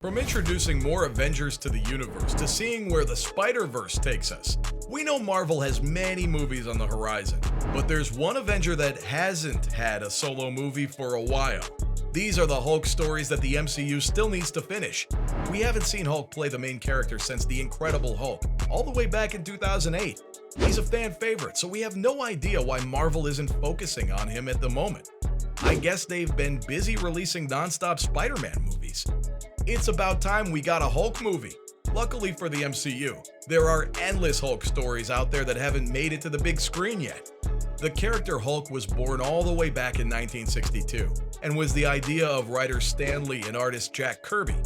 From introducing more Avengers to the universe to seeing where the Spider-Verse takes us, we know Marvel has many movies on the horizon, but there's one Avenger that hasn't had a solo movie for a while. These are the Hulk stories that the MCU still needs to finish. We haven't seen Hulk play the main character since The Incredible Hulk, all the way back in 2008. He's a fan favorite, so we have no idea why Marvel isn't focusing on him at the moment. I guess they've been busy releasing non-stop Spider-Man movies. It's about time we got a Hulk movie. Luckily for the MCU, there are endless Hulk stories out there that haven't made it to the big screen yet. The character Hulk was born all the way back in 1962 and was the idea of writer Stan Lee and artist Jack Kirby.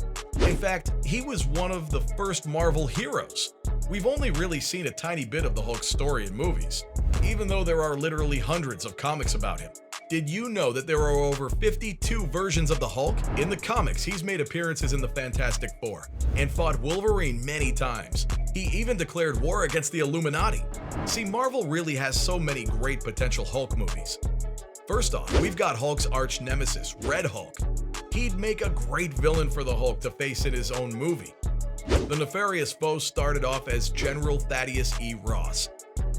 In fact, he was one of the first Marvel heroes. We've only really seen a tiny bit of the Hulk story in movies, even though there are literally hundreds of comics about him. Did you know that there are over 52 versions of the Hulk? In the comics, he's made appearances in the Fantastic Four and fought Wolverine many times. He even declared war against the Illuminati. See, Marvel really has so many great potential Hulk movies. First off, we've got Hulk's arch nemesis, Red Hulk. He'd make a great villain for the Hulk to face in his own movie. The nefarious foe started off as General Thaddeus E. Ross,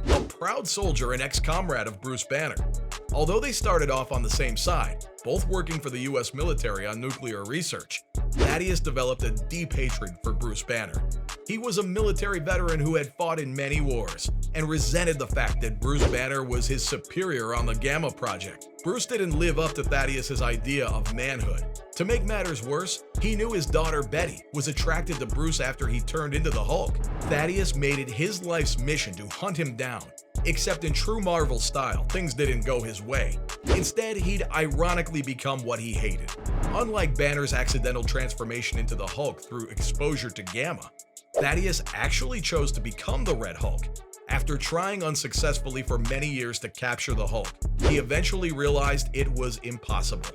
a proud soldier and ex-comrade of Bruce Banner. Although they started off on the same side, both working for the US military on nuclear research, Thaddeus developed a deep hatred for Bruce Banner. He was a military veteran who had fought in many wars and resented the fact that Bruce Banner was his superior on the Gamma Project. Bruce didn't live up to Thaddeus's idea of manhood. To make matters worse, he knew his daughter Betty was attracted to Bruce after he turned into the Hulk. Thaddeus made it his life's mission to hunt him down. Except in true Marvel style, things didn't go his way. Instead, he'd ironically become what he hated. Unlike Banner's accidental transformation into the Hulk through exposure to Gamma, Thaddeus actually chose to become the Red Hulk. After trying unsuccessfully for many years to capture the Hulk, he eventually realized it was impossible.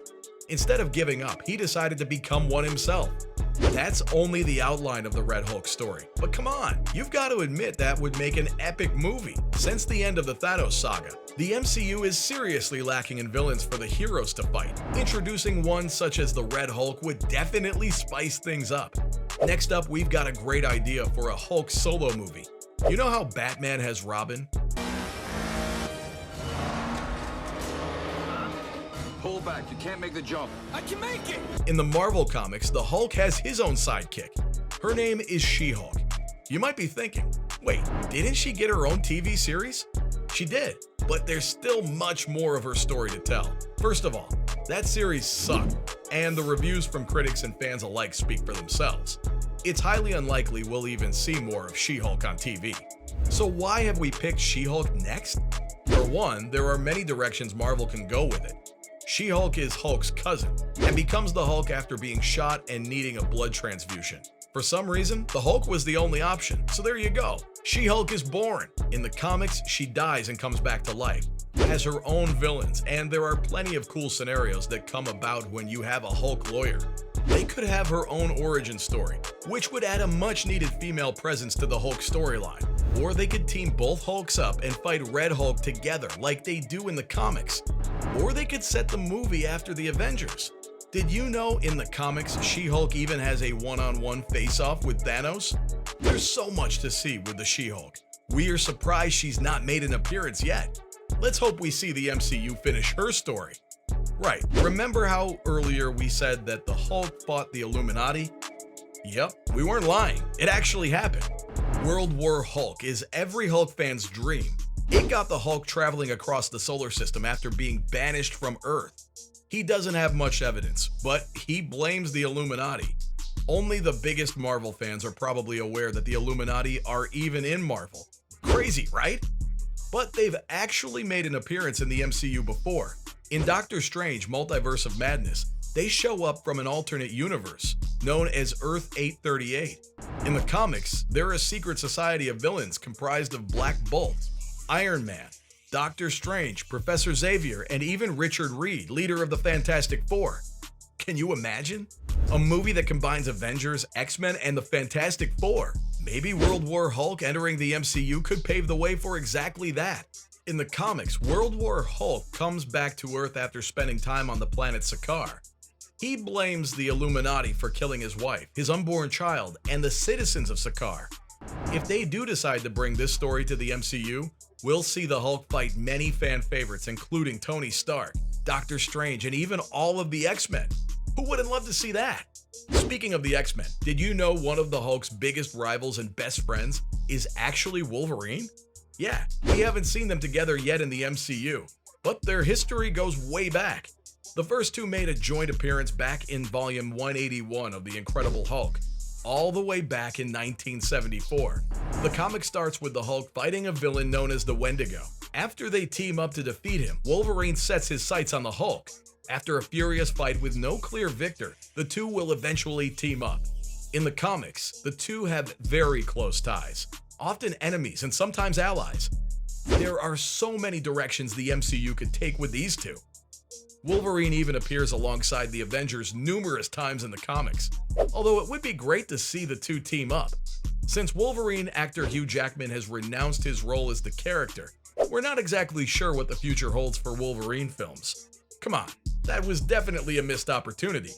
Instead of giving up, he decided to become one himself. That's only the outline of the Red Hulk story. But come on, you've got to admit that would make an epic movie. Since the end of the Thanos saga, the MCU is seriously lacking in villains for the heroes to fight. Introducing one such as the Red Hulk would definitely spice things up. Next up, we've got a great idea for a Hulk solo movie. You know how Batman has Robin? Pull back, you can't make the jump. I can make it! In the Marvel comics, the Hulk has his own sidekick. Her name is She-Hulk. You might be thinking, wait, didn't she get her own TV series? She did, but there's still much more of her story to tell. First of all, that series sucked, and the reviews from critics and fans alike speak for themselves. It's highly unlikely we'll even see more of She-Hulk on TV. So why have we picked She-Hulk next? For one, there are many directions Marvel can go with it. She-Hulk is Hulk's cousin, and becomes the Hulk after being shot and needing a blood transfusion. For some reason, the Hulk was the only option, so there you go. She-Hulk is born. In the comics, she dies and comes back to life, has her own villains, and there are plenty of cool scenarios that come about when you have a Hulk lawyer. They could have her own origin story, which would add a much-needed female presence to the Hulk storyline. Or they could team both Hulks up and fight Red Hulk together like they do in the comics. Or they could set the movie after the Avengers. Did you know in the comics, She-Hulk even has a one-on-one face-off with Thanos? There's so much to see with the She-Hulk. We are surprised she's not made an appearance yet. Let's hope we see the MCU finish her story. Right, remember how earlier we said that the Hulk fought the Illuminati? Yep, we weren't lying. It actually happened. World War Hulk is every Hulk fan's dream. It got the Hulk traveling across the solar system after being banished from Earth. He doesn't have much evidence, but he blames the Illuminati. Only the biggest Marvel fans are probably aware that the Illuminati are even in Marvel. Crazy, right? But they've actually made an appearance in the MCU before. In Doctor Strange Multiverse of Madness, they show up from an alternate universe, known as Earth 838. In the comics, they're a secret society of villains comprised of Black Bolt, Iron Man, Doctor Strange, Professor Xavier, and even Richard Reed, leader of the Fantastic Four. Can you imagine? A movie that combines Avengers, X-Men, and the Fantastic Four. Maybe World War Hulk entering the MCU could pave the way for exactly that. In the comics, World War Hulk comes back to Earth after spending time on the planet Sakaar. He blames the Illuminati for killing his wife, his unborn child, and the citizens of Sakaar. If they do decide to bring this story to the MCU, we'll see the Hulk fight many fan favorites including Tony Stark, Doctor Strange, and even all of the X-Men. Who wouldn't love to see that? Speaking of the X-Men, did you know one of the Hulk's biggest rivals and best friends is actually Wolverine? Yeah, we haven't seen them together yet in the MCU, but their history goes way back. The first two made a joint appearance back in volume 181 of The Incredible Hulk, all the way back in 1974. The comic starts with the Hulk fighting a villain known as the Wendigo. After they team up to defeat him, Wolverine sets his sights on the Hulk. After a furious fight with no clear victor, the two will eventually team up. In the comics, the two have very close ties, often enemies and sometimes allies. There are so many directions the MCU could take with these two. Wolverine even appears alongside the Avengers numerous times in the comics, although it would be great to see the two team up. Since Wolverine actor Hugh Jackman has renounced his role as the character, we're not exactly sure what the future holds for Wolverine films. Come on, that was definitely a missed opportunity.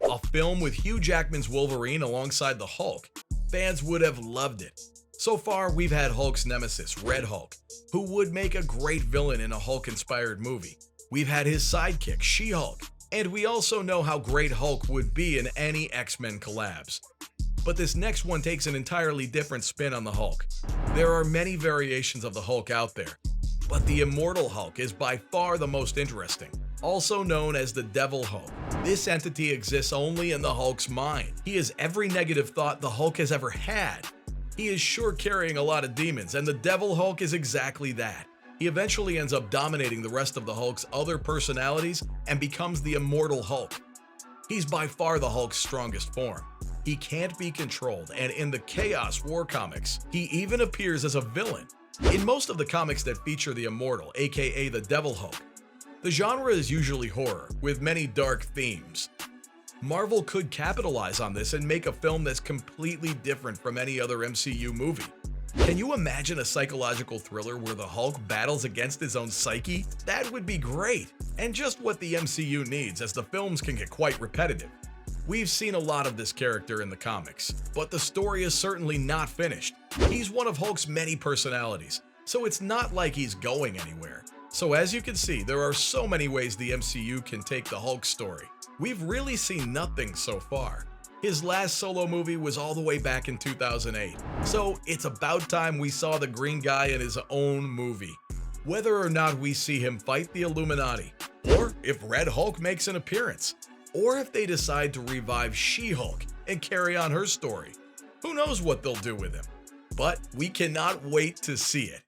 A film with Hugh Jackman's Wolverine alongside the Hulk. Fans would have loved it. So far, we've had Hulk's nemesis, Red Hulk, who would make a great villain in a Hulk-inspired movie. We've had his sidekick, She-Hulk, and we also know how great Hulk would be in any X-Men collabs. But this next one takes an entirely different spin on the Hulk. There are many variations of the Hulk out there, but the Immortal Hulk is by far the most interesting, also known as the Devil Hulk. This entity exists only in the Hulk's mind. He is every negative thought the Hulk has ever had. He is sure carrying a lot of demons, and the Devil Hulk is exactly that. He eventually ends up dominating the rest of the Hulk's other personalities and becomes the Immortal Hulk. He's by far the Hulk's strongest form. He can't be controlled, and in the Chaos War comics, he even appears as a villain. In most of the comics that feature the Immortal, aka the Devil Hulk, the genre is usually horror, with many dark themes. Marvel could capitalize on this and make a film that's completely different from any other MCU movie. Can you imagine a psychological thriller where the Hulk battles against his own psyche? That would be great, and just what the MCU needs, as the films can get quite repetitive. We've seen a lot of this character in the comics, but the story is certainly not finished. He's one of Hulk's many personalities, so it's not like he's going anywhere. So as you can see, there are so many ways the MCU can take the Hulk story. We've really seen nothing so far. His last solo movie was all the way back in 2008, so it's about time we saw the green guy in his own movie. Whether or not we see him fight the Illuminati, or if Red Hulk makes an appearance, or if they decide to revive She-Hulk and carry on her story. Who knows what they'll do with him? But we cannot wait to see it.